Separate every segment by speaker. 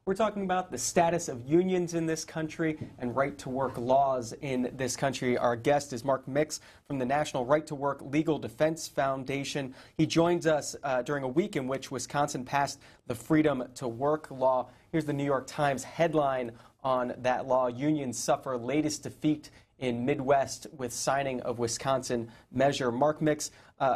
Speaker 1: We're talking about the status of unions in this country and right-to-work laws in this country. Our guest is Mark Mix from the National Right-to-Work Legal Defense Foundation. He joins us during a week in which Wisconsin passed the Freedom to Work law. Here's the New York Times headline on that law: Unions suffer latest defeat in Midwest with signing of Wisconsin measure. Mark Mix,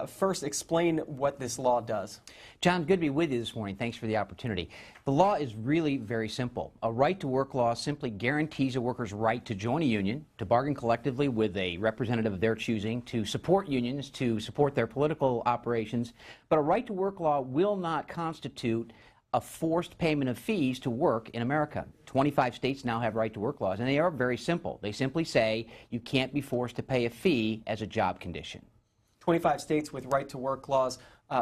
Speaker 1: first explain what this law does.
Speaker 2: John, good to be with you this morning. Thanks for the opportunity. The law is really very simple. A right-to-work law simply guarantees a worker's right to join a union, to bargain collectively with a representative of their choosing, to support unions, to support their political operations. But a right-to-work law will not constitute a forced payment of fees to work in America. 25 states now have right-to-work laws, and they are very simple. They simply say you can't be forced to pay a fee as a job condition.
Speaker 1: 25 states with right-to-work laws.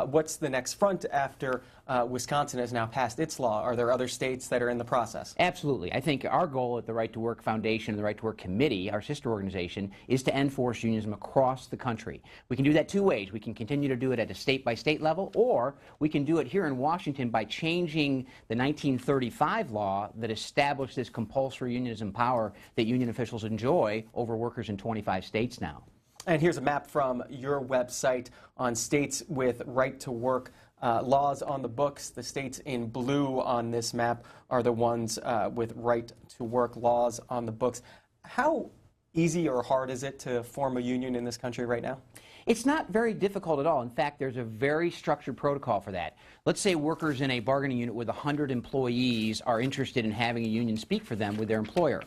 Speaker 1: What's the next front after Wisconsin has now passed its law? Are there other states that are in the process?
Speaker 2: Absolutely. I think our goal at the Right-to-Work Foundation and the Right-to-Work Committee, our sister organization, is to end forced unionism across the country. We can do that two ways. We can continue to do it at a state-by-state level, or we can do it here in Washington by changing the 1935 law that established this compulsory unionism power that union officials enjoy over workers in 25 states now.
Speaker 1: And here's a map from your website on states with right-to-work laws on the books. The states in blue on this map are the ones with right-to-work laws on the books. How easy or hard is it to form a union in this country right now?
Speaker 2: It's not very difficult at all. In fact, there's a very structured protocol for that. Let's say workers in a bargaining unit with 100 employees are interested in having a union speak for them with their employer.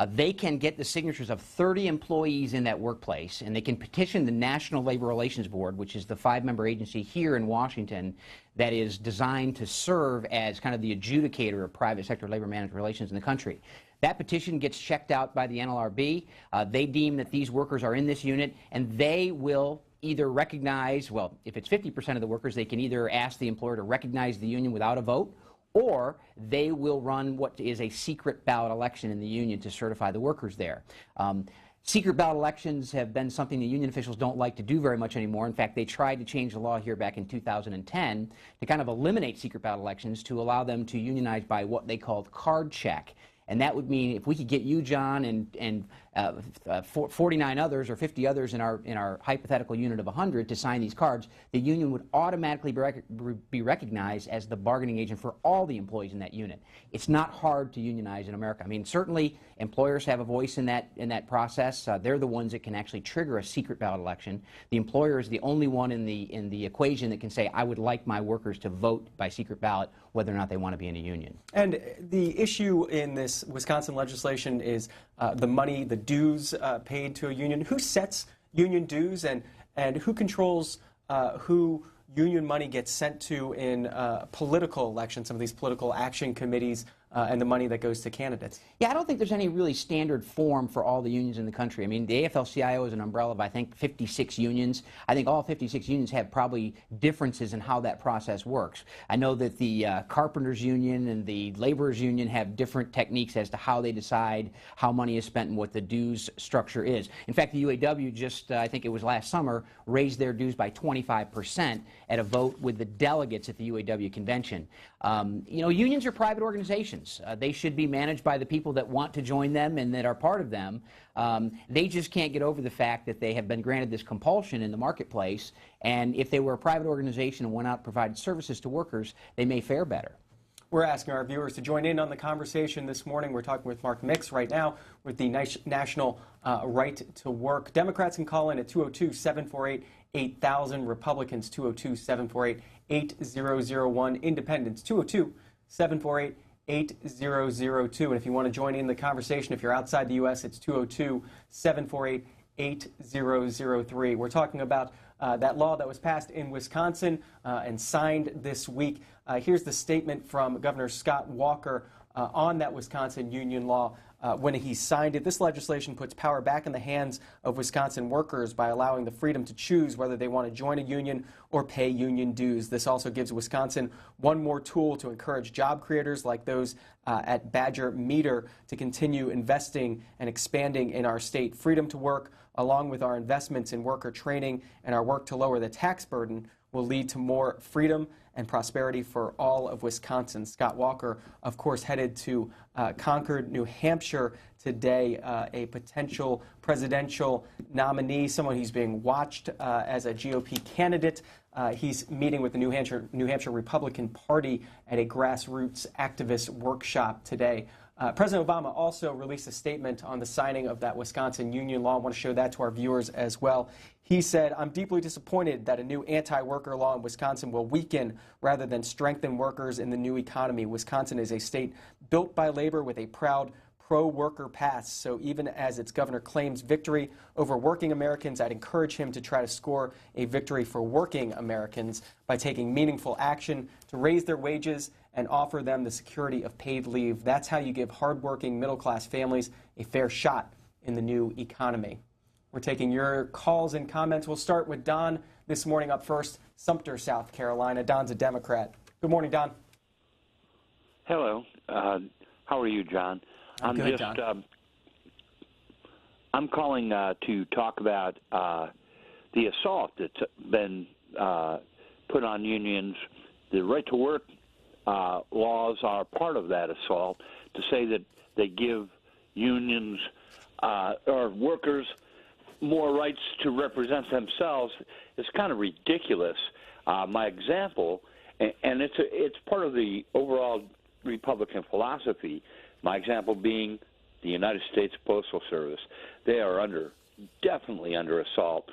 Speaker 2: They can get the signatures of 30 employees in that workplace, and they can petition the National Labor Relations Board, which is the 5-member agency here in Washington that is designed to serve as kind of the adjudicator of private sector labor management relations in the country. That petition gets checked out by the NLRB. They deem that these workers are in this unit, and they will either recognize, well, if it's 50% of the workers, they can either ask the employer to recognize the union without a vote, or they will run what is a secret ballot election in the union to certify the workers there. Secret ballot elections have been something the union officials don't like to do very much anymore. In fact, they tried to change the law here back in 2010 to kind of eliminate secret ballot elections to allow them to unionize by what they called card check. And that would mean if we could get you, John, and 49 others or 50 others in our hypothetical unit of 100 to sign these cards, the union would automatically be recognized as the bargaining agent for all the employees in that unit. It's not hard to unionize in America. I mean, certainly employers have a voice in that process. They're the ones that can actually trigger a secret ballot election. The employer is the only one in the equation that can say, I would like my workers to vote by secret ballot whether or not they want to be in a union.
Speaker 1: And the issue in this Wisconsin legislation is the money, the dues paid to a union. Who sets union dues, and who controls who union money gets sent to in political elections, some of these political action committees, and the money that goes to candidates?
Speaker 2: Yeah, I don't think there's any really standard form for all the unions in the country. I mean, the AFL-CIO is an umbrella of, I think, 56 unions. I think all 56 unions have probably differences in how that process works. I know that the Carpenters Union and the Laborers Union have different techniques as to how they decide how money is spent and what the dues structure is. In fact, the UAW just, I think it was last summer, raised their dues by 25% at a vote with the delegates at the UAW convention. You know, unions are private organizations. They should be managed by the people that want to join them and that are part of them. They just can't get over the fact that they have been granted this compulsion in the marketplace, and if they were a private organization and went out and provided services to workers, they may fare better.
Speaker 1: We're asking our viewers to join in on the conversation this morning. We're talking with Mark Mix right now with the National Right to Work. Democrats can call in at 202-748-8000. Republicans, 202-748-8001. Independents, 202-748-8002. 8002. And if you want to join in the conversation, if you're outside the U.S., it's 202-748-8003. We're talking about that law that was passed in Wisconsin and signed this week. Here's the statement from Governor Scott Walker on that Wisconsin union law. When he signed it, this legislation puts power back in the hands of Wisconsin workers by allowing the freedom to choose whether they want to join a union or pay union dues. This also gives Wisconsin one more tool to encourage job creators like those at Badger Meter to continue investing and expanding in our state. Freedom to work, along with our investments in worker training and our work to lower the tax burden, will lead to more freedom and prosperity for all of Wisconsin. Scott Walker, of course, headed to Concord, New Hampshire today, a potential presidential nominee, someone who's being watched as a GOP candidate. He's meeting with the New Hampshire Republican Party at a grassroots activist workshop today. President Obama also released a statement on the signing of that Wisconsin union law. I want to show that to our viewers as well. He said, "I'm deeply disappointed that a new anti-worker law in Wisconsin will weaken rather than strengthen workers in the new economy. Wisconsin is a state built by labor with a proud pro-worker past. So even as its governor claims victory over working Americans, I'd encourage him to try to score a victory for working Americans by taking meaningful action to raise their wages and offer them the security of paid leave. That's how you give hardworking middle-class families a fair shot in the new economy." We're taking your calls and comments. We'll start with Don this morning up first, Sumter, South Carolina. Don's a Democrat. Good morning, Don.
Speaker 3: Hello. How are you, John?
Speaker 1: I'm good, Don.
Speaker 3: I'm calling to talk about the assault that's been put on unions. The right to work laws are part of that assault. To say that they give unions or workers more rights to represent themselves is kind of ridiculous. My example, and it's part of the overall Republican philosophy. My example being the United States Postal Service. They are definitely under assault.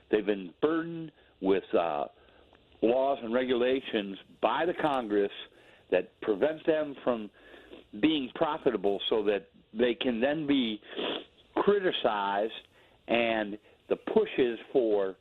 Speaker 3: They've been burdened with laws and regulations by the Congress that prevent them from being profitable so that they can then be criticized, and the pushes for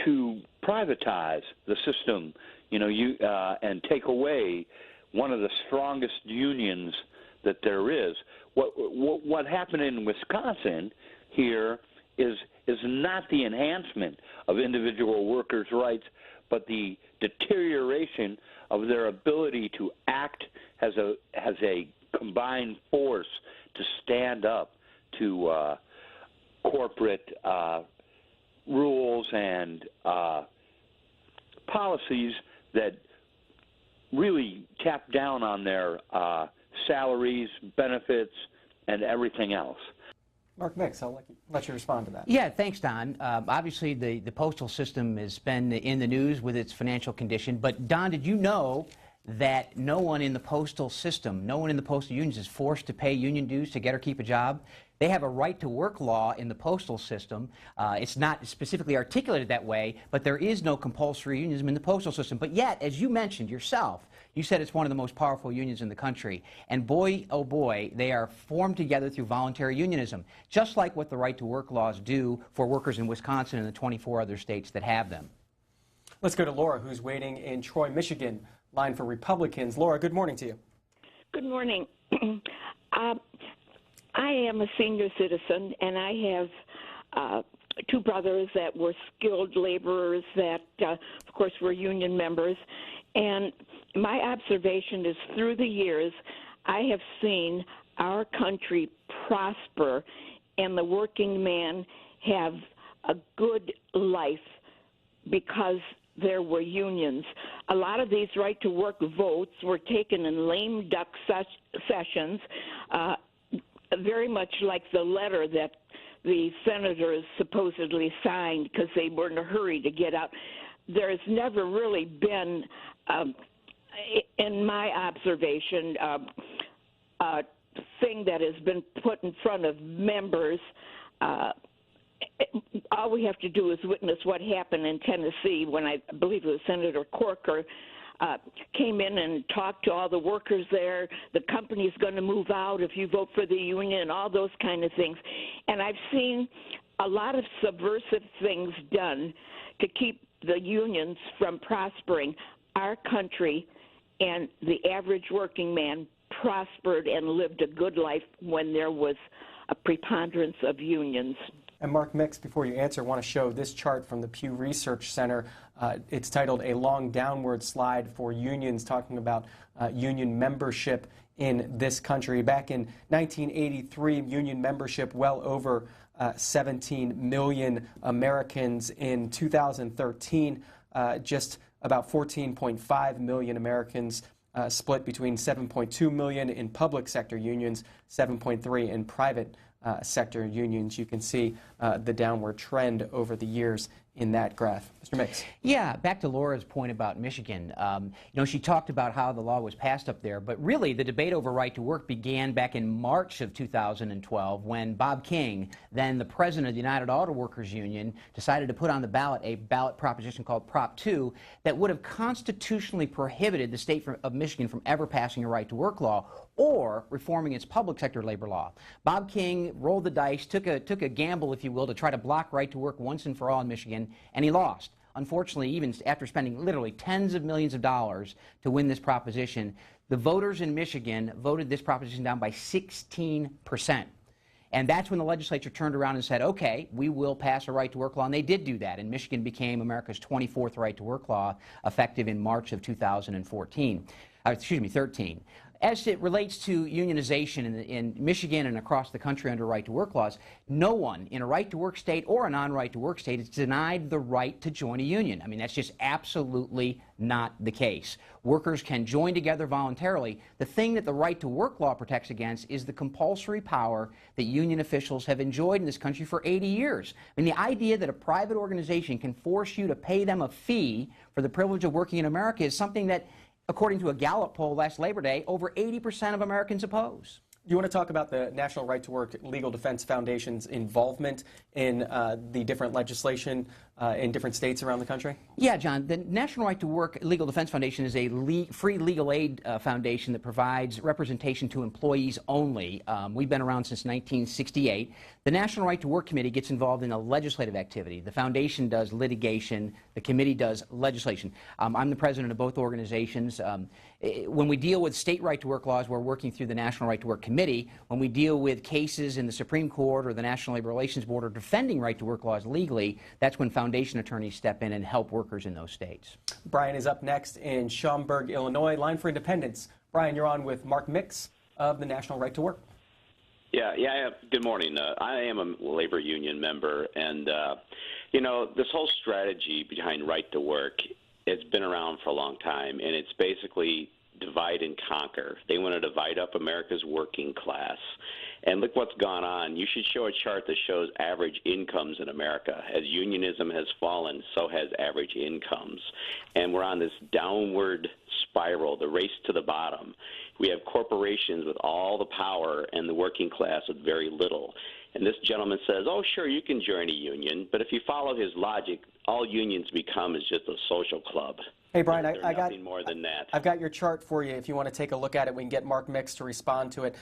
Speaker 3: to privatize the system, and take away one of the strongest unions that there is. What happened in Wisconsin here is not the enhancement of individual workers' rights, but the deterioration of their ability to act as a combined force to stand up to corporate rules and policies that really tap down on their salaries, benefits, and everything else.
Speaker 1: Mark Mix, I'll let you respond to that.
Speaker 2: Yeah, thanks, Don. Obviously, the postal system has been in the news with its financial condition. But, Don, did you know that no one in the postal system, no one in the postal unions is forced to pay union dues to get or keep a job? They have a right-to-work law in the postal system. It's not specifically articulated that way, but there is no compulsory unionism in the postal system. But yet, as you mentioned yourself, you said it's one of the most powerful unions in the country. And boy, oh boy, they are formed together through voluntary unionism, just like what the right-to-work laws do for workers in Wisconsin and the 24 other states that have them.
Speaker 1: Let's go to Laura, who's waiting in Troy, Michigan, line for Republicans. Laura, good morning to you.
Speaker 4: Good morning. I am a senior citizen, and I have two brothers that were skilled laborers that, of course, were union members. And my observation is through the years, I have seen our country prosper and the working man have a good life because there were unions. A lot of these right-to-work votes were taken in lame duck sessions, very much like the letter that the senators supposedly signed because they were in a hurry to get out. There's never really been, in my observation, a thing that has been put in front of members. All we have to do is witness what happened in Tennessee when I believe it was Senator Corker came in and talked to all the workers there. The company's going to move out if you vote for the union and all those kind of things. And I've seen a lot of subversive things done to keep the unions from prospering. Our country and the average working man prospered and lived a good life when there was a preponderance of unions.
Speaker 1: And Mark Mix, before you answer, I want to show this chart from the Pew Research Center. It's titled A Long Downward Slide for Unions, talking about union membership in this country. Back in 1983, union membership well over 17 million Americans. In 2013, just about 14.5 million Americans, split between 7.2 million in public sector unions, 7.3 in private sector unions. You can see the downward trend over the years in that graph. Mr. Mix.
Speaker 2: Yeah, back to Laura's point about Michigan. She talked about how the law was passed up there, but really the debate over right to work began back in March of 2012 when Bob King, then the president of the United Auto Workers Union, decided to put on the ballot a ballot proposition called Prop 2 that would have constitutionally prohibited the state of Michigan from ever passing a right to work law or reforming its public sector labor law. Bob King rolled the dice, took a gamble, if you will, to try to block right to work once and for all in Michigan, and he lost. Unfortunately, even after spending literally tens of millions of dollars to win this proposition, the voters in Michigan voted this proposition down by 16%. And that's when the legislature turned around and said, okay, we will pass a right to work law, and they did do that. And Michigan became America's 24th right to work law, effective in March of 13. As it relates to unionization in Michigan and across the country under right-to-work laws, no one in a right-to-work state or a non-right-to-work state is denied the right to join a union. I mean, that's just absolutely not the case. Workers can join together voluntarily. The thing that the right-to-work law protects against is the compulsory power that union officials have enjoyed in this country for 80 years. I mean, the idea that a private organization can force you to pay them a fee for the privilege of working in America is something that, according to a Gallup poll last Labor Day, over 80% of Americans oppose.
Speaker 1: You want to talk about the National Right to Work Legal Defense Foundation's involvement in the different legislation in different states around the country?
Speaker 2: Yeah, John. The National Right to Work Legal Defense Foundation is a free legal aid foundation that provides representation to employees only. We've been around since 1968. The National Right to Work Committee gets involved in a legislative activity. The foundation does litigation. The committee does legislation. I'm the president of both organizations. When we deal with state right to work laws, we're working through the National Right to Work Committee. When we deal with cases in the Supreme Court or the National Labor Relations Board or defending right to work laws legally, that's when foundation attorneys step in and help workers in those states.
Speaker 1: Brian is up next in Schaumburg, Illinois. Line for Independence. Brian, you're on with Mark Mix of the National Right to Work.
Speaker 5: Yeah. Good morning. I am a labor union member, and this whole strategy behind right to work, it's been around for a long time, and it's basically divide and conquer. They want to divide up America's working class. And look what's gone on. You should show a chart that shows average incomes in America. As unionism has fallen, so has average incomes. And we're on this downward spiral, the race to the bottom. We have corporations with all the power and the working class with very little. And this gentleman says, oh, sure, you can join a union. But if you follow his logic, all unions become is just a social club.
Speaker 1: Hey, Brian,
Speaker 5: I got nothing more than that.
Speaker 1: I've got your chart for you. If you want to take a look at it, we can get Mark Mix to respond to it.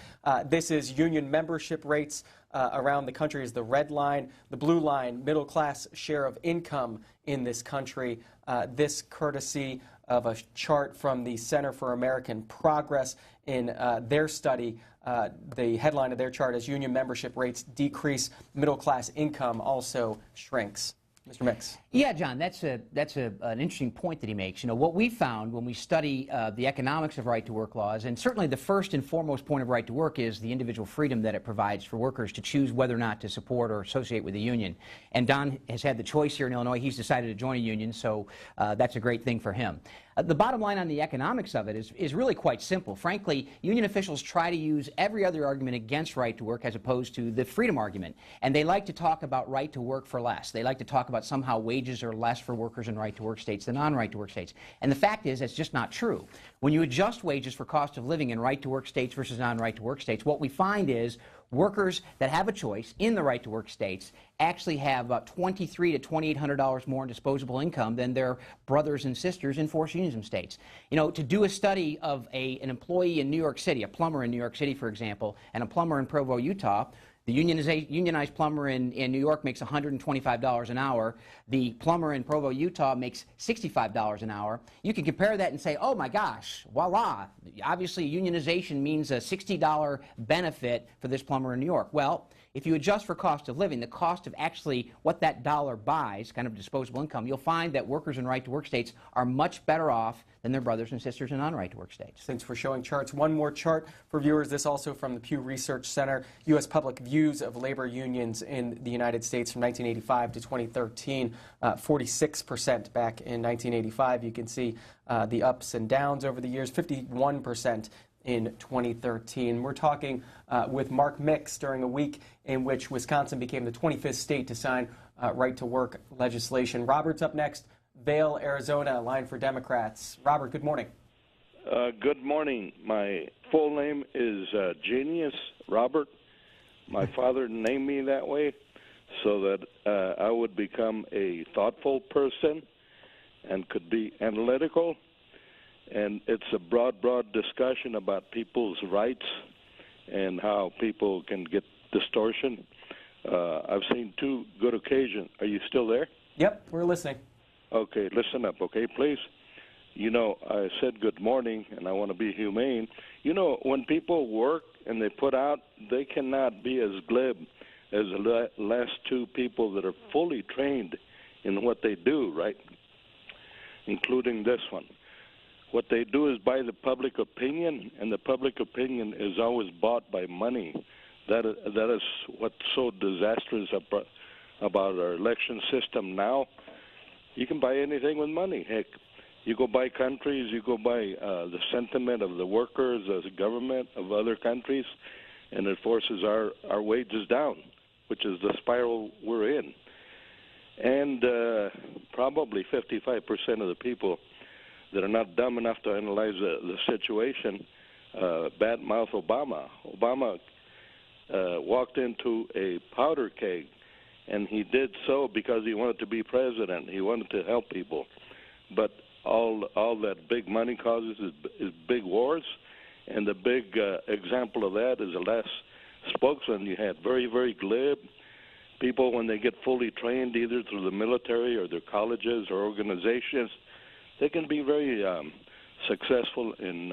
Speaker 1: This is union membership rates around the country is the red line. The blue line, middle class share of income in this country. This courtesy of a chart from the Center for American Progress in their study. The headline of their chart is union membership rates decrease, middle class income also shrinks. Mr. Mix.
Speaker 2: Yeah, John, that's an interesting point that he makes. You know, what we found when we study the economics of right-to-work laws, and certainly the first and foremost point of right-to-work is the individual freedom that it provides for workers to choose whether or not to support or associate with a union. And Don has had the choice here in Illinois. He's decided to join a union, so that's a great thing for him. The bottom line on the economics of it is really quite simple. Frankly, union officials try to use every other argument against right to work as opposed to the freedom argument. And they like to talk about right to work for less. They like to talk about somehow wages are less for workers in right to work states than non-right to work states. And the fact is, that's just not true. When you adjust wages for cost of living in right to work states versus non-right to work states, what we find is workers that have a choice in the right to work states actually have about $2,300 to $2,800 more in disposable income than their brothers and sisters in forced unionism states. You know, to do a study of an employee in New York City, a plumber in New York City, for example, and a plumber in Provo, Utah, the unionized plumber in New York makes $125 an hour. The plumber in Provo, Utah makes $65 an hour. You can compare that and say, oh my gosh, voila. Obviously, unionization means a $60 benefit for this plumber in New York. Well, if you adjust for cost of living, the cost of actually what that dollar buys, kind of disposable income, you'll find that workers in right-to-work states are much better off than their brothers and sisters in non-right-to-work states.
Speaker 1: Thanks for showing charts. One more chart for viewers, this also from the Pew Research Center, U.S. Public Views of Labor Unions in the United States from 1985 to 2013, 46% back in 1985. You can see the ups and downs over the years, 51% in 2013. We're talking with Mark Mix during a week in which Wisconsin became the 25th state to sign right-to-work legislation. Robert's up next. Vail, Arizona, line for Democrats. Robert, good morning.
Speaker 6: Good morning. My full name is Genius Robert. My father named me that way so that I would become a thoughtful person and could be analytical. And it's a broad discussion about people's rights and how people can get distortion. I've seen two good occasions. Are you still there?
Speaker 1: Yep, we're listening.
Speaker 6: Okay, listen up, okay, please. You know, I said good morning, and I want to be humane. You know, when people work and they put out, they cannot be as glib as the last two people that are fully trained in what they do, right? Including this one. What they do is buy the public opinion, and the public opinion is always bought by money. That is what's so disastrous about our election system now. You can buy anything with money. Heck, you go buy countries, you go buy the sentiment of the workers, the government of other countries, and it forces our wages down, which is the spiral we're in. And probably 55% of the people that are not dumb enough to analyze the situation badmouth Obama. Obama walked into a powder keg, and he did so because he wanted to be president. He wanted to help people. But all that big money causes is big wars, and the big example of that is the last spokesman you had. Very, very glib. People, when they get fully trained, either through the military or their colleges or organizations, they can be very successful in,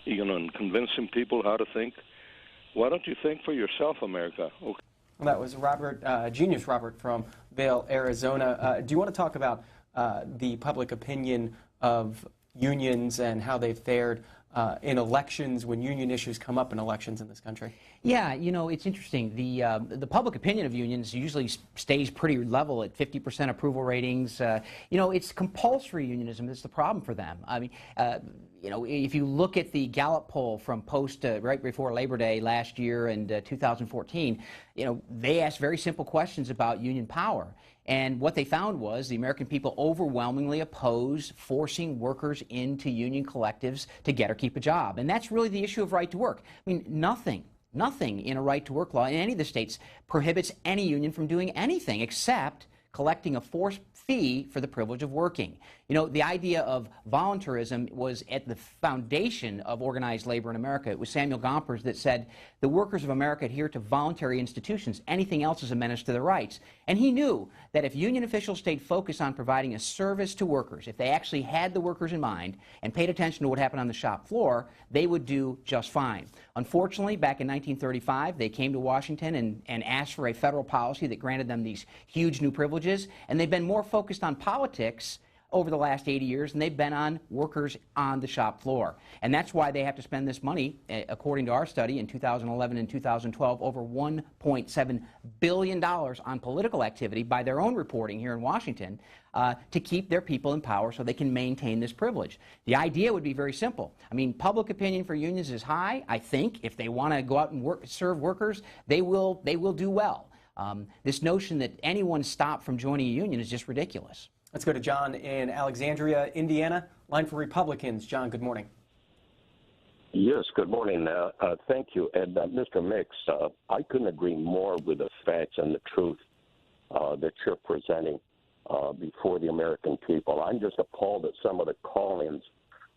Speaker 6: in convincing people how to think. Why don't you think for yourself, America? Okay.
Speaker 1: Well, that was Robert, Genius Robert from Vail, Arizona. Do you want to talk about the public opinion of unions and how they've fared in elections when union issues come up in elections in this country?
Speaker 2: Yeah, you know, it's interesting. The public opinion of unions usually stays pretty level at 50% approval ratings. You know, it's compulsory unionism that's the problem for them. I mean, you know, if you look at the Gallup poll from right before Labor Day last year and 2014, you know, they asked very simple questions about union power. And what they found was the American people overwhelmingly oppose forcing workers into union collectives to get or keep a job. And that's really the issue of right to work. I mean, nothing in a right to work law in any of the states prohibits any union from doing anything except collecting a forced fee for the privilege of working. You know, the idea of voluntarism was at the foundation of organized labor in America. It was Samuel Gompers that said, the workers of America adhere to voluntary institutions. Anything else is a menace to their rights. And he knew that if union officials stayed focused on providing a service to workers, if they actually had the workers in mind and paid attention to what happened on the shop floor, they would do just fine. Unfortunately, back in 1935, they came to Washington and asked for a federal policy that granted them these huge new privileges, and they've been more focused on politics over the last 80 years than they've been on workers on the shop floor. And that's why they have to spend this money, according to our study in 2011 and 2012, over $1.7 billion on political activity by their own reporting here in Washington to keep their people in power so they can maintain this privilege. The idea would be very simple. I mean, public opinion for unions is high. I think if they want to go out and serve workers, they will do well. This notion that anyone stopped from joining a union is just ridiculous.
Speaker 1: Let's go to John in Alexandria, Indiana. Line for Republicans. John, good morning.
Speaker 7: Yes, good morning. Thank you. And Mr. Mix, I couldn't agree more with the facts and the truth that you're presenting before the American people. I'm just appalled at some of the call-ins.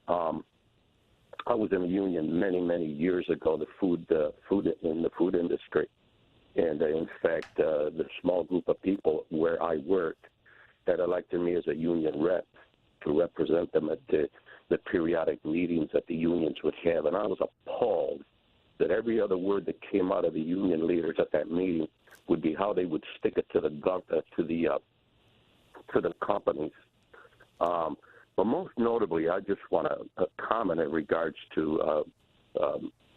Speaker 7: I was in a union many years ago, in the food industry. And in fact, the small group of people where I worked that elected me as a union rep to represent them at the periodic meetings that the unions would have. And I was appalled that every other word that came out of the union leaders at that meeting would be how they would stick it to the companies. But most notably, I just want to comment in regards to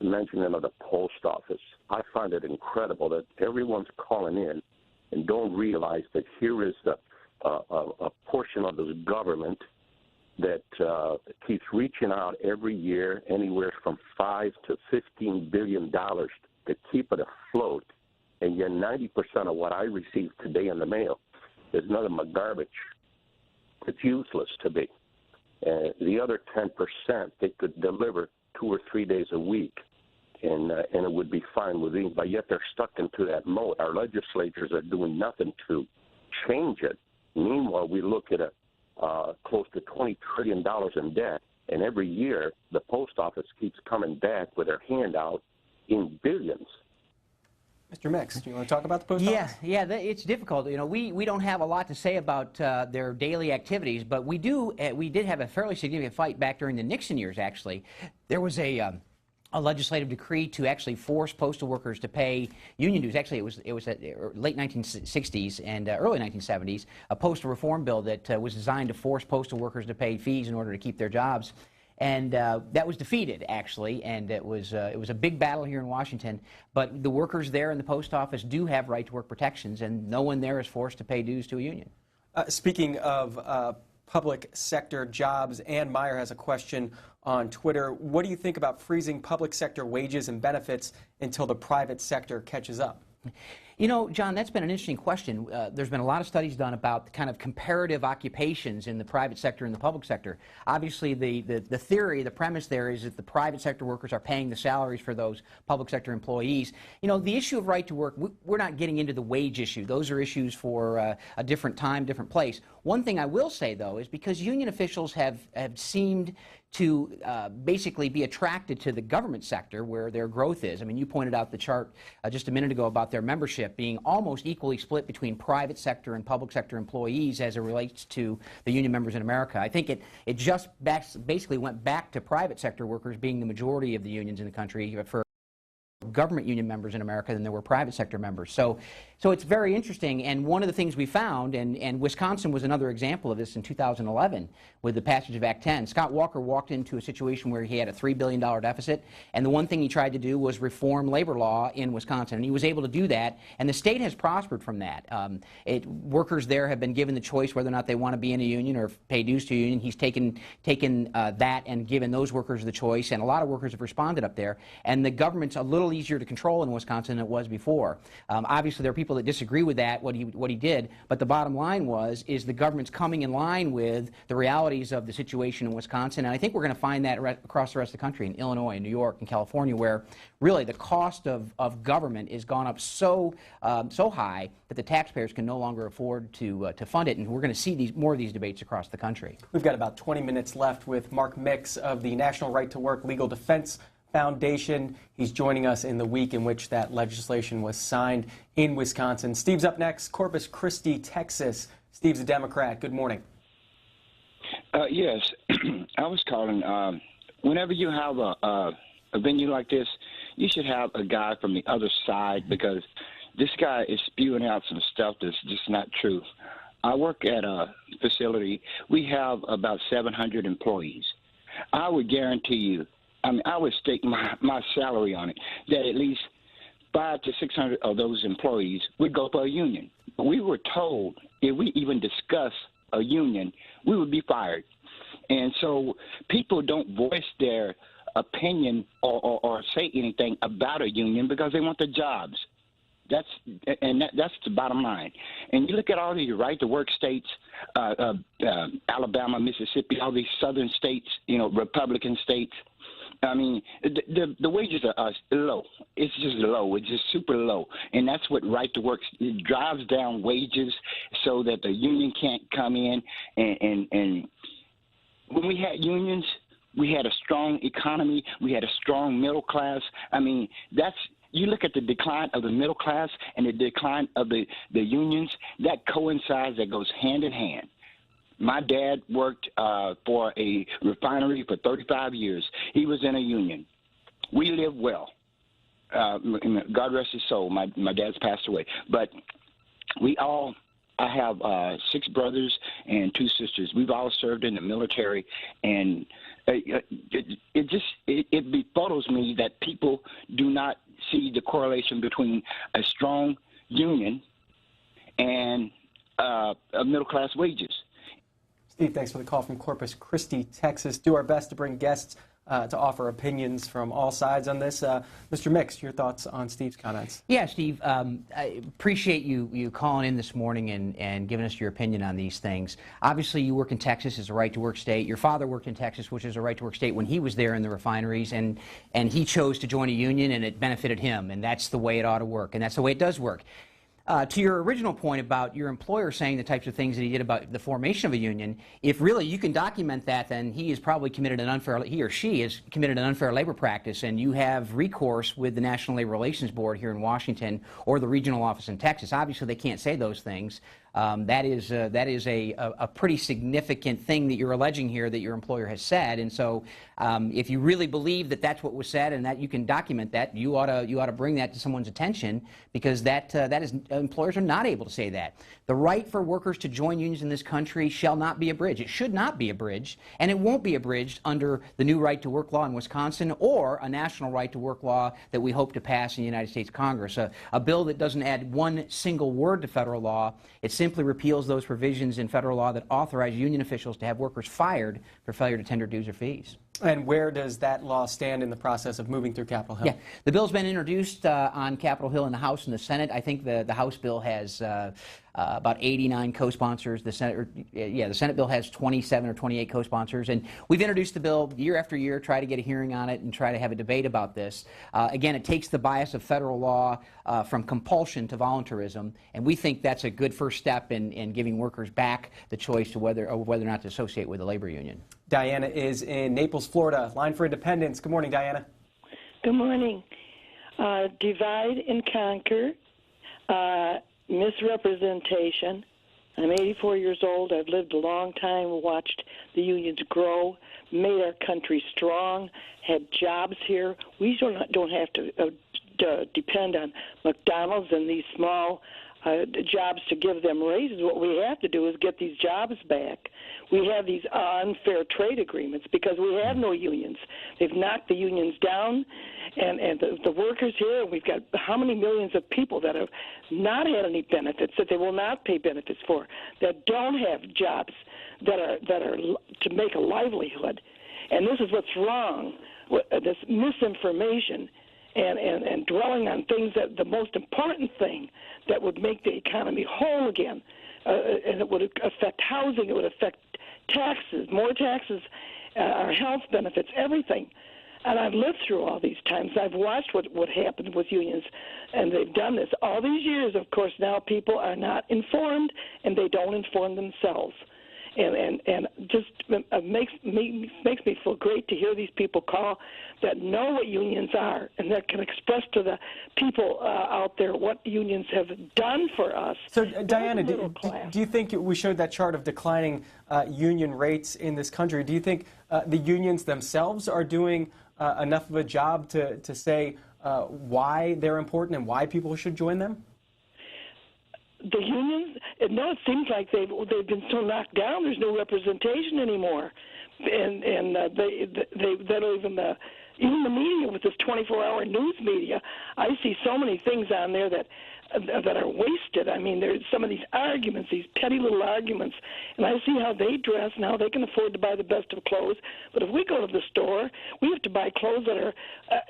Speaker 7: mentioning of the post office. I find it incredible that everyone's calling in and don't realize that here is a portion of this government that keeps reaching out every year anywhere from $5 to $15 billion to keep it afloat, and yet 90% of what I received today in the mail is nothing but garbage. It's useless to me. The other 10% they could deliver 2 or 3 days a week, and it would be fine with me. But yet they're stuck into that mode. Our legislatures are doing nothing to change it. Meanwhile, we look at close to $20 trillion in debt, and every year the post office keeps coming back with their handout in billions.
Speaker 1: Mr. Mix, do you want to talk about the post office?
Speaker 2: Yeah, it's difficult. You know, we don't have a lot to say about their daily activities, but we did have a fairly significant fight back during the Nixon years. Actually, there was a legislative decree to actually force postal workers to pay union dues. Actually, it was at late 1960s and early 1970s, a postal reform bill that was designed to force postal workers to pay fees in order to keep their jobs. And that was defeated, actually, and it was a big battle here in Washington. But the workers there in the post office do have right-to-work protections, and no one there is forced to pay dues to a union.
Speaker 1: Speaking of public sector jobs, Ann Meyer has a question on Twitter. What do you think about freezing public sector wages and benefits until the private sector catches up?
Speaker 2: You know, John, that's been an interesting question. There's been a lot of studies done about kind of comparative occupations in the private sector and the public sector. Obviously, the theory, the premise there is that the private sector workers are paying the salaries for those public sector employees. You know, the issue of right to work, we're not getting into the wage issue. Those are issues for a different time, different place. One thing I will say, though, is because union officials have seemed to basically be attracted to the government sector where their growth is. I mean, you pointed out the chart just a minute ago about their membership being almost equally split between private sector and public sector employees as it relates to the union members in America. I think it just basically went back to private sector workers being the majority of the unions in the country for government union members in America than there were private sector members. So it's very interesting, and one of the things we found, and Wisconsin was another example of this in 2011 with the passage of Act 10. Scott Walker walked into a situation where he had a $3 billion deficit, and the one thing he tried to do was reform labor law in Wisconsin, and he was able to do that, and the state has prospered from that. Workers there have been given the choice whether or not they want to be in a union or pay dues to a union. He's taken that and given those workers the choice, and a lot of workers have responded up there, and the government's a little easier to control in Wisconsin than it was before. Obviously, there are people that disagree with that, what he did, but the bottom line is the government's coming in line with the realities of the situation in Wisconsin, and I think we're going to find that across the rest of the country, in Illinois, and New York, and California, where really the cost of government has gone up so high that the taxpayers can no longer afford to fund it, and we're going to see more of these debates across the country.
Speaker 1: We've got about 20 minutes left with Mark Mix of the National Right to Work Legal Defense Foundation. He's joining us in the week in which that legislation was signed in Wisconsin. Steve's up next, Corpus Christi, Texas. Steve's a Democrat. Good morning.
Speaker 8: Yes, I was calling. Whenever you have a venue like this, you should have a guy from the other side, because this guy is spewing out some stuff that's just not true. I work at a facility. We have about 700 employees. I would guarantee you, I would stake my salary on it, that at least 500 to 600 of those employees would go for a union. We were told if we even discuss a union, we would be fired. And so people don't voice their opinion or say anything about a union because they want the jobs. That's the bottom line. And you look at all these right-to-work states, Alabama, Mississippi, all these southern states, Republican states. I mean, the wages are low. It's just low. It's just super low. And that's what right to work drives down wages so that the union can't come in. And when we had unions, we had a strong economy. We had a strong middle class. I mean, you look at the decline of the middle class and the decline of the unions, that coincides, that goes hand in hand. My dad worked for a refinery for 35 years. He was in a union. We lived well. God rest his soul. My dad's passed away, but I have 6 brothers and 2 sisters. We've all served in the military, and it befuddles me that people do not see the correlation between a strong union and middle-class wages.
Speaker 1: Steve, thanks for the call from Corpus Christi, Texas. Do our best to bring guests to offer opinions from all sides on this. Mr. Mix, your thoughts on Steve's comments?
Speaker 2: Yeah, Steve, I appreciate you calling in this morning and giving us your opinion on these things. Obviously, you work in Texas as a right-to-work state. Your father worked in Texas, which is a right-to-work state, when he was there in the refineries, and he chose to join a union, and it benefited him, and that's the way it ought to work, and that's the way it does work. To your original point about your employer saying the types of things that he did about the formation of a union, if really you can document that, then he or she has committed an unfair labor practice, and you have recourse with the National Labor Relations Board here in Washington or the regional office in Texas. Obviously, they can't say those things. That is a pretty significant thing that you're alleging here that your employer has said, and so if you really believe that that's what was said and that you can document that, you ought to bring that to someone's attention, because that is employers are not able to say that. The right for workers to join unions in this country shall not be abridged. It should not be abridged, and it won't be abridged under the new right-to-work law in Wisconsin or a national right-to-work law that we hope to pass in the United States Congress. A bill that doesn't add one single word to federal law. It simply repeals those provisions in federal law that authorize union officials to have workers fired for failure to tender dues or fees.
Speaker 1: And where does that law stand in the process of moving through Capitol Hill?
Speaker 2: Yeah, the bill's been introduced on Capitol Hill in the House and the Senate. I think the House bill has about 89 co-sponsors. The Senate bill has 27 or 28 co-sponsors. And we've introduced the bill year after year, try to get a hearing on it and try to have a debate about this. Again, it takes the bias of federal law from compulsion to voluntarism, and we think that's a good first step in giving workers back the choice to whether or not to associate with a labor union.
Speaker 1: Diana is in Naples, Florida. Line for Independence. Good morning, Diana.
Speaker 9: Good morning. Divide and conquer, misrepresentation. I'm 84 years old. I've lived a long time, watched the unions grow, made our country strong, had jobs here. We don't have to depend on McDonald's and these small jobs to give them raises. What we have to do is get these jobs back. We have these unfair trade agreements because we have no unions. They've knocked the unions down, and the workers here, we've got how many millions of people that have not had any benefits, that they will not pay benefits for, that don't have jobs that are to make a livelihood. And this is what's wrong, this misinformation and dwelling on things that the most important thing that would make the economy whole again, and it would affect housing, it would affect taxes, more taxes, our health benefits, everything. And I've lived through all these times. I've watched what happened with unions, and they've done this all these years. Of course, now people are not informed, and they don't inform themselves. And just makes me feel great to hear these people call that know what unions are and that can express to the people out there what unions have done for us.
Speaker 1: So, Diana, do you think we showed that chart of declining union rates in this country? Do you think the unions themselves are doing enough of a job to say why they're important and why people should join them?
Speaker 9: The unions, no, it seems like they've been so knocked down. There's no representation anymore, and they don't even the media with this 24-hour news media. I see so many things on there that are wasted. I mean, there's some of these arguments, these petty little arguments, and I see how they dress and how they can afford to buy the best of clothes. But if we go to the store, we have to buy clothes that are,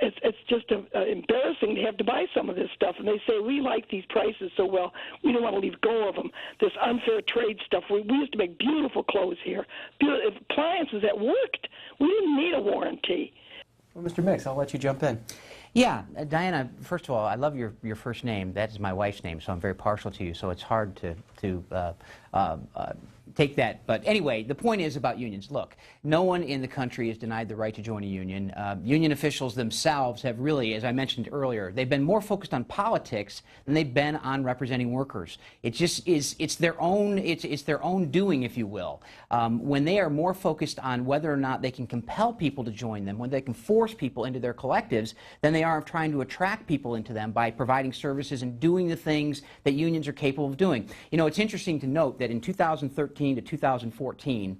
Speaker 9: it's just embarrassing to have to buy some of this stuff. And they say, we like these prices so well, we don't want to leave go of them. This unfair trade stuff, we used to make beautiful clothes here, appliances that worked. We didn't need a warranty.
Speaker 1: Well, Mr. Mix, I'll let you jump in.
Speaker 2: Yeah, Diana, first of all, I love your first name. That is my wife's name, so I'm very partial to you, so it's hard to take that. But anyway, the point is about unions. Look, no one in the country is denied the right to join a union. Union officials themselves have really, as I mentioned earlier, they've been more focused on politics than they've been on representing workers. It just is, it's their own doing, if you will. When they are more focused on whether or not they can compel people to join them, when they can force people into their collectives, than they are of trying to attract people into them by providing services and doing the things that unions are capable of doing. You know, it's interesting to note that in 2013 to 2014,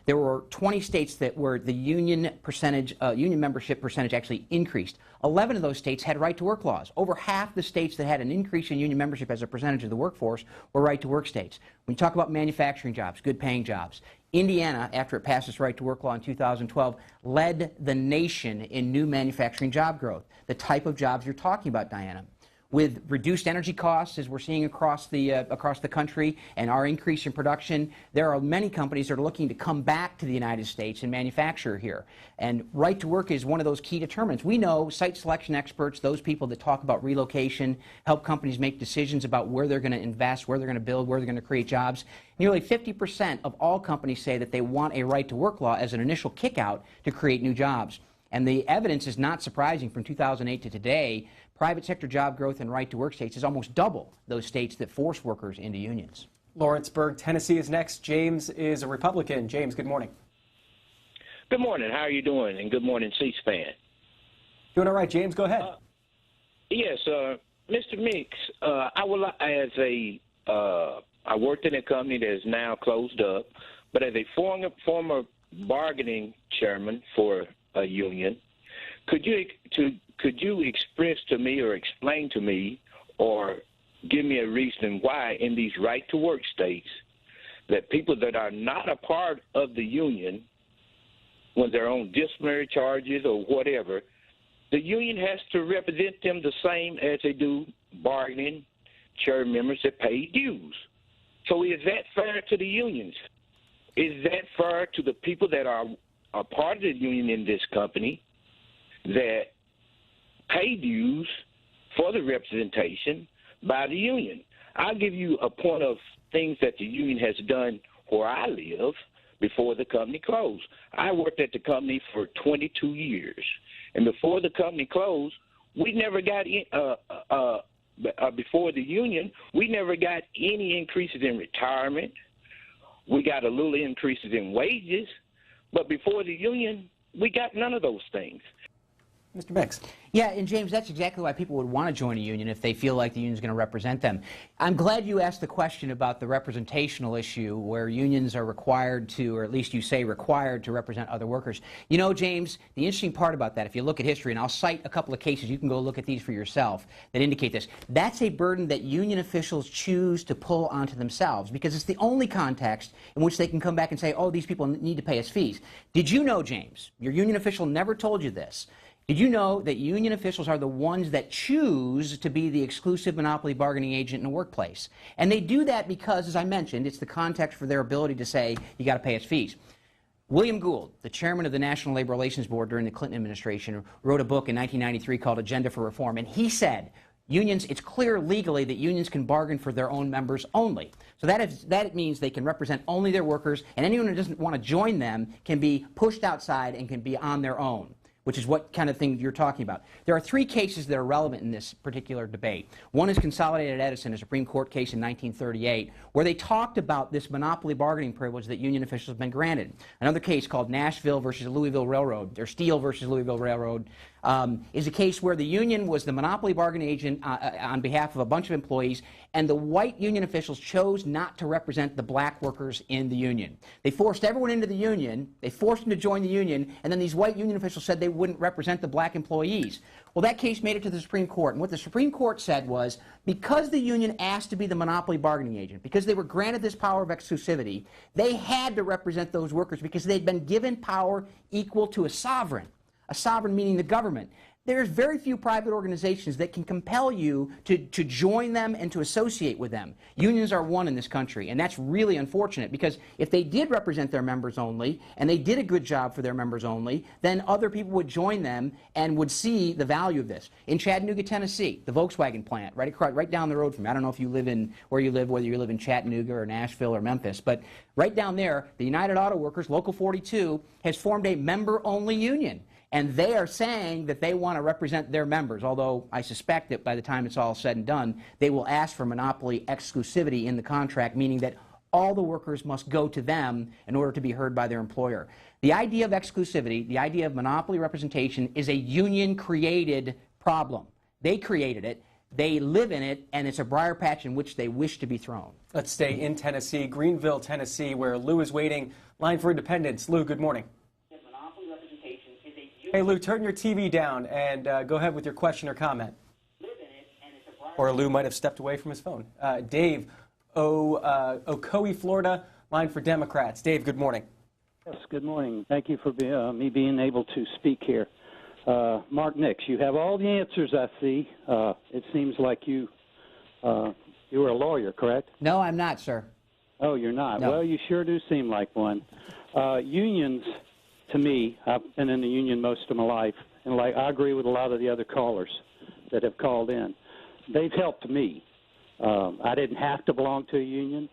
Speaker 2: there were 20 states that where the union membership percentage actually increased. 11 of those states had right-to-work laws. Over half the states that had an increase in union membership as a percentage of the workforce were right-to-work states. When you talk about manufacturing jobs, good-paying jobs, Indiana, after it passed its right-to-work law in 2012, led the nation in new manufacturing job growth, the type of jobs you're talking about, Diana. With reduced energy costs, as we're seeing across the country, and our increase in production, there are many companies that are looking to come back to the United States and manufacture here. And right to work is one of those key determinants. We know site selection experts, those people that talk about relocation, help companies make decisions about where they're going to invest, where they're going to build, where they're going to create jobs. Nearly 50% of all companies say that they want a right to work law as an initial kick-out to create new jobs. And the evidence is not surprising. From 2008 to today, private sector job growth in right-to-work states is almost double those states that force workers into unions.
Speaker 1: Lawrenceburg, Tennessee is next. James is a Republican. James, good morning.
Speaker 10: Good morning. How are you doing? And good morning, C-SPAN.
Speaker 1: Doing all right, James. Go ahead.
Speaker 10: Yes, Mr. Meeks, I worked in a company that is now closed up, but as a former bargaining chairman for a union, could you express to me or explain to me or give me a reason why in these right-to-work states that people that are not a part of the union, when they're on disciplinary charges or whatever, the union has to represent them the same as they do bargaining chair members that pay dues. So is that fair to the unions? Is that fair to the people that are part of the union in this company that pay dues for the representation by the union? I'll give you a point of things that the union has done where I live before the company closed. I worked at the company for 22 years, and before the company closed, we never got before the union, we never got any increases in retirement. We got a little increases in wages, but before the union, we got none of those things.
Speaker 1: Mr. Mix.
Speaker 2: Yeah, and James, that's exactly why people would want to join a union if they feel like the union is going to represent them. I'm glad you asked the question about the representational issue where unions are required to, or at least you say required to represent other workers. You know, James, the interesting part about that, if you look at history, and I'll cite a couple of cases, you can go look at these for yourself, that indicate this. That's a burden that union officials choose to pull onto themselves because it's the only context in which they can come back and say, oh, these people need to pay us fees. Did you know, James, your union official never told you this, did you know that union officials are the ones that choose to be the exclusive monopoly bargaining agent in a workplace? And they do that because, as I mentioned, it's the context for their ability to say, you got to pay us fees. William Gould, the chairman of the National Labor Relations Board during the Clinton administration, wrote a book in 1993 called Agenda for Reform, and he said, unions, it's clear legally that unions can bargain for their own members only. So that means they can represent only their workers, and anyone who doesn't want to join them can be pushed outside and can be on their own, which is what kind of thing you're talking about. There are three cases that are relevant in this particular debate. One is Consolidated Edison, a Supreme Court case in 1938, where they talked about this monopoly bargaining privilege that union officials have been granted. Another case called Nashville versus Louisville Railroad, or Steel versus Louisville Railroad, is a case where the union was the monopoly bargaining agent on behalf of a bunch of employees, and the white union officials chose not to represent the black workers in the union. They forced everyone into the union, they forced them to join the union, and then these white union officials said they wouldn't represent the black employees. Well, that case made it to the Supreme Court, and what the Supreme Court said was, because the union asked to be the monopoly bargaining agent, because they were granted this power of exclusivity, they had to represent those workers because they'd been given power equal to a sovereign meaning the government. There's very few private organizations that can compel you to join them and to associate with them. Unions are one in this country, and that's really unfortunate, because if they did represent their members only, and they did a good job for their members only, then other people would join them and would see the value of this. In Chattanooga, Tennessee, the Volkswagen plant, right down the road from me. I don't know if you live in where you live, whether you live in Chattanooga or Nashville or Memphis, but right down there, the United Auto Workers, Local 42, has formed a member-only union. And they are saying that they want to represent their members, although I suspect that by the time it's all said and done, they will ask for monopoly exclusivity in the contract, meaning that all the workers must go to them in order to be heard by their employer. The idea of exclusivity, the idea of monopoly representation, is a union-created problem. They created it, they live in it, and it's a briar patch in which they wish to be thrown.
Speaker 1: Let's stay in Tennessee, Greenville, Tennessee, where Lou is waiting. Line for Independence. Lou, good morning. Hey, Lou, turn your TV down and go ahead with your question or comment. Or Lou might have stepped away from his phone. Dave, Ocoee, Florida, line for Democrats. Dave, good morning.
Speaker 11: Yes, good morning. Thank you for me being able to speak here. Mark Nix, you have all the answers, I see. It seems like you were a lawyer, correct?
Speaker 2: No, I'm not, sir.
Speaker 11: Oh, you're not?
Speaker 2: No.
Speaker 11: Well, you sure do seem like one. Unions, to me, I've been in the union most of my life, and I agree with a lot of the other callers that have called in. They've helped me. I didn't have to belong to a union.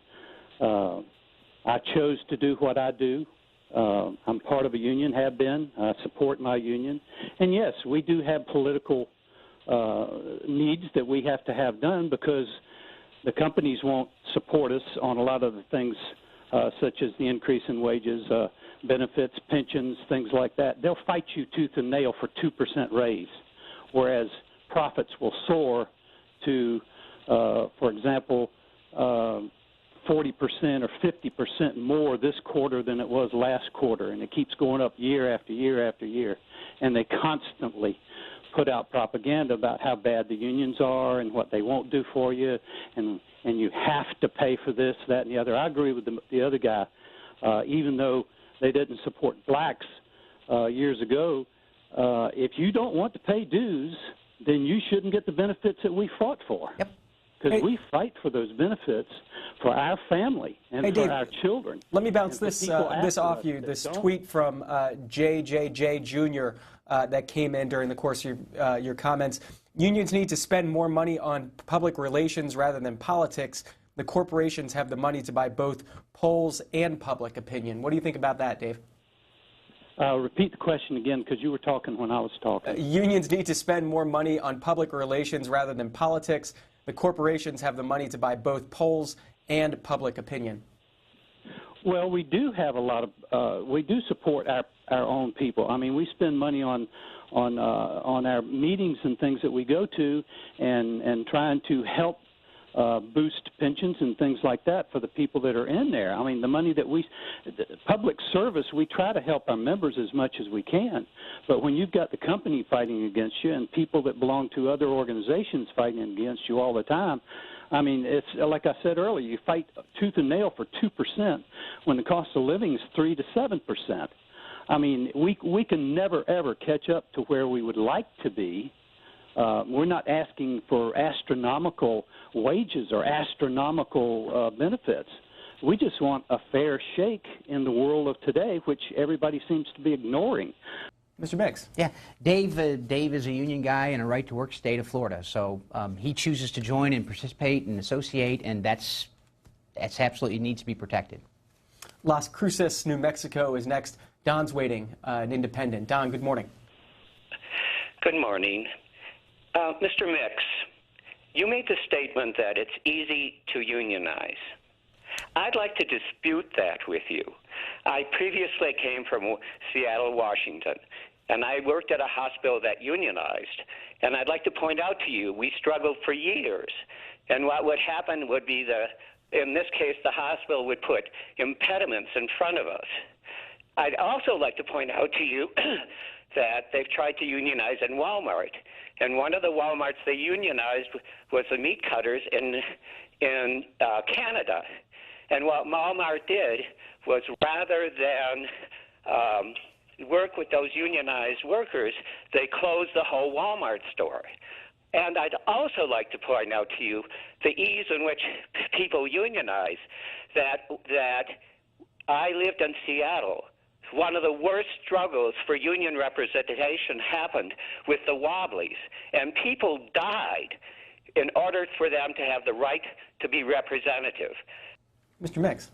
Speaker 11: I chose to do what I do. I'm part of a union, have been. I support my union. And yes, we do have political needs that we have to have done, because the companies won't support us on a lot of the things such as the increase in wages, benefits, pensions, things like that. They'll fight you tooth and nail for 2% raise, whereas profits will soar to, for example, 40% or 50% more this quarter than it was last quarter, and it keeps going up year after year after year. And they constantly put out propaganda about how bad the unions are and what they won't do for you, and you have to pay for this, that, and the other. I agree with the other guy. Even though they didn't support blacks years ago, if you don't want to pay dues, then you shouldn't get the benefits that we fought for.
Speaker 2: Yep.
Speaker 11: Because we fight for those benefits for our family and for
Speaker 1: Dave,
Speaker 11: our children.
Speaker 1: Let me bounce this off you. This tweet from JJJ Jr. That came in during the course of your comments. Unions need to spend more money on public relations rather than politics. The corporations have the money to buy both polls and public opinion. What do you think about that, Dave?
Speaker 11: Repeat the question again, because you were talking when I was talking.
Speaker 1: Unions need to spend more money on public relations rather than politics. The corporations have the money to buy both polls and public opinion.
Speaker 11: Well, we do have a lot of we do support our own people. I mean, we spend money on our meetings and things that we go to, and trying to help boost pensions and things like that for the people that are in there. I mean, the money that public service, we try to help our members as much as we can. But when you've got the company fighting against you and people that belong to other organizations fighting against you all the time, I mean, it's like I said earlier, you fight tooth and nail for 2% when the cost of living is 3 to 7%. I mean, we can never, ever catch up to where we would like to be. We're not asking for astronomical wages or astronomical benefits. We just want a fair shake in the world of today, which everybody seems to be ignoring.
Speaker 1: Mr. Mix.
Speaker 2: Yeah, Dave is a union guy in a right-to-work state of Florida, so he chooses to join and participate and associate, and that's absolutely needs to be protected.
Speaker 1: Las Cruces, New Mexico is next. Don's waiting, an independent. Don, good morning.
Speaker 12: Good morning. Mr. Mix, you made the statement that it's easy to unionize. I'd like to dispute that with you. I previously came from Seattle, Washington, and I worked at a hospital that unionized. And I'd like to point out to you, we struggled for years. And what would happen would be in this case, the hospital would put impediments in front of us. I'd also like to point out to you that they've tried to unionize in Walmart. And one of the Walmarts they unionized was the meat cutters in Canada. And what Walmart did was rather than work with those unionized workers, they closed the whole Walmart store. And I'd also like to point out to you the ease in which people unionize. That I lived in Seattle. One of the worst struggles for union representation happened with the Wobblies, and people died in order for them to have the right to be representative.
Speaker 1: Mr. Mix.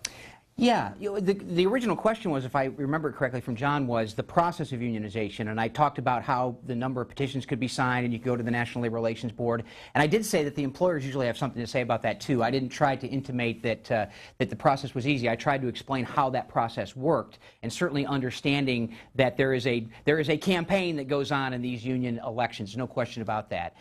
Speaker 2: Yeah, the original question was, if I remember correctly from John, was the process of unionization, and I talked about how the number of petitions could be signed and you could go to the National Labor Relations Board, and I did say that the employers usually have something to say about that too. I didn't try to intimate that that the process was easy. I tried to explain how that process worked, and certainly understanding that there is a campaign that goes on in these union elections, no question about that.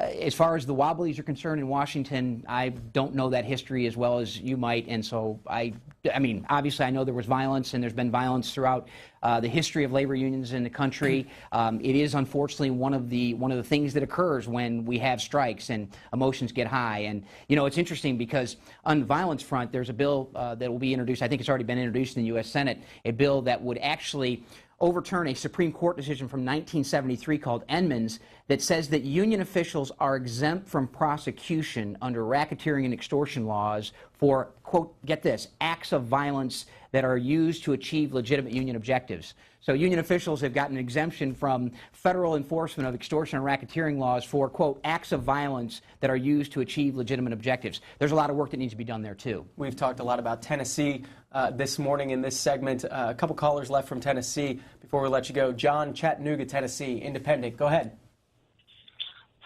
Speaker 2: As far as the Wobblies are concerned in Washington, I don't know that history as well as you might, and so I mean, obviously I know there was violence, and there's been violence throughout the history of labor unions in the country. It is unfortunately one of the things that occurs when we have strikes and emotions get high. And you know, it's interesting because on the violence front, there's a bill that will be introduced. I think it's already been introduced in the U.S. Senate, a bill that would actually overturn a Supreme Court decision from 1973 called Edmunds that says that union officials are exempt from prosecution under racketeering and extortion laws for, quote, get this, acts of violence that are used to achieve legitimate union objectives. So union officials have gotten an exemption from federal enforcement of extortion and racketeering laws for, quote, acts of violence that are used to achieve legitimate objectives. There's a lot of work that needs to be done there, too.
Speaker 1: We've talked a lot about Tennessee this morning in this segment. A couple callers left from Tennessee before we let you go. John, Chattanooga, Tennessee, independent. Go ahead.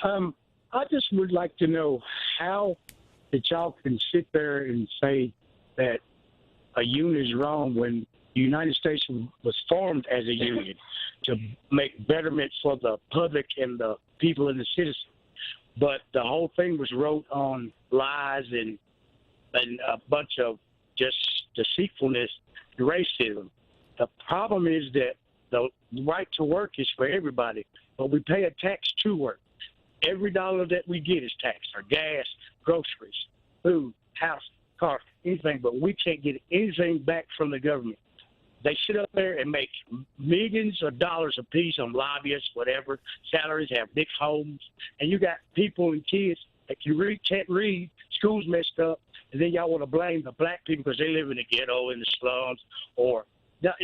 Speaker 13: I just would like to know how that y'all can sit there and say that a union is wrong when the United States was formed as a union to make betterment for the public and the people and the citizens. But the whole thing was wrote on lies and a bunch of just deceitfulness and racism. The problem is that the right to work is for everybody, but we pay a tax to work. Every dollar that we get is taxed, our gas, groceries, food, house, car, anything, but we can't get anything back from the government. They sit up there and make millions of dollars apiece on lobbyists, whatever, salaries, have big homes, and you got people and kids that can't read, school's messed up, and then y'all want to blame the black people because they live in the ghetto, in the slums, or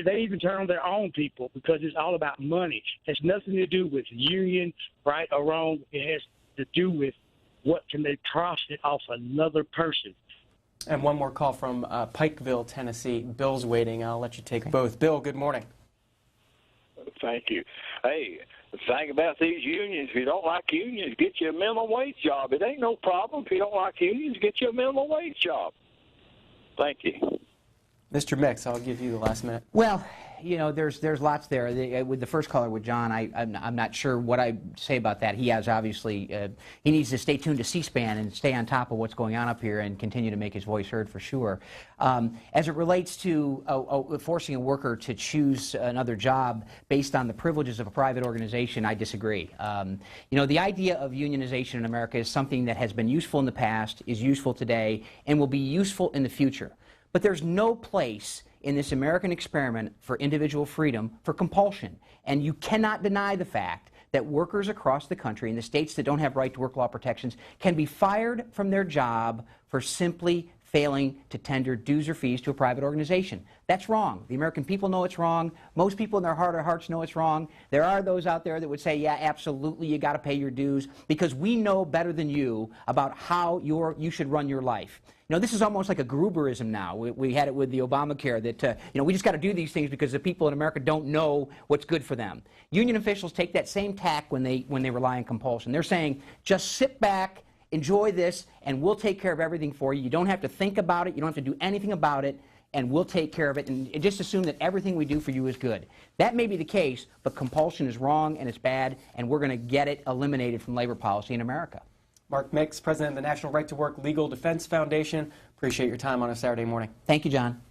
Speaker 13: they even turn on their own people because it's all about money. It has nothing to do with union, right or wrong. It has to do with what can they profit off another person.
Speaker 1: And one more call from Pikeville, Tennessee. Bill's waiting. I'll let you take both. Bill, good morning.
Speaker 14: Thank you. Hey, the thing about these unions, if you don't like unions, get you a minimum wage job. It ain't no problem. If you don't like unions, get you a minimum wage job. Thank you.
Speaker 1: Mr. Mix, I'll give you the last minute.
Speaker 2: Well, you know, there's lots there. With the first caller, with John, I'm not sure what I say about that. He has obviously, he needs to stay tuned to C-SPAN and stay on top of what's going on up here and continue to make his voice heard for sure. As it relates to forcing a worker to choose another job based on the privileges of a private organization, I disagree. You know, the idea of unionization in America is something that has been useful in the past, is useful today, and will be useful in the future. But there's no place in this American experiment for individual freedom for compulsion. And you cannot deny the fact that workers across the country in the states that don't have right to work law protections can be fired from their job for simply failing to tender dues or fees to a private organization. That's wrong. The American people know it's wrong. Most people in their heart of hearts know it's wrong. There are those out there that would say, yeah, absolutely, you got to pay your dues because we know better than you about how you should run your life. You know, this is almost like a Gruberism now. We had it with the Obamacare that, you know, we just got to do these things because the people in America don't know what's good for them. Union officials take that same tack when they rely on compulsion. They're saying, just sit back, enjoy this, and we'll take care of everything for you. You don't have to think about it. You don't have to do anything about it, and we'll take care of it. And just assume that everything we do for you is good. That may be the case, but compulsion is wrong and it's bad, and we're going to get it eliminated from labor policy in America.
Speaker 1: Mark Mix, President of the National Right to Work Legal Defense Foundation. Appreciate your time on a Saturday morning.
Speaker 2: Thank you, John.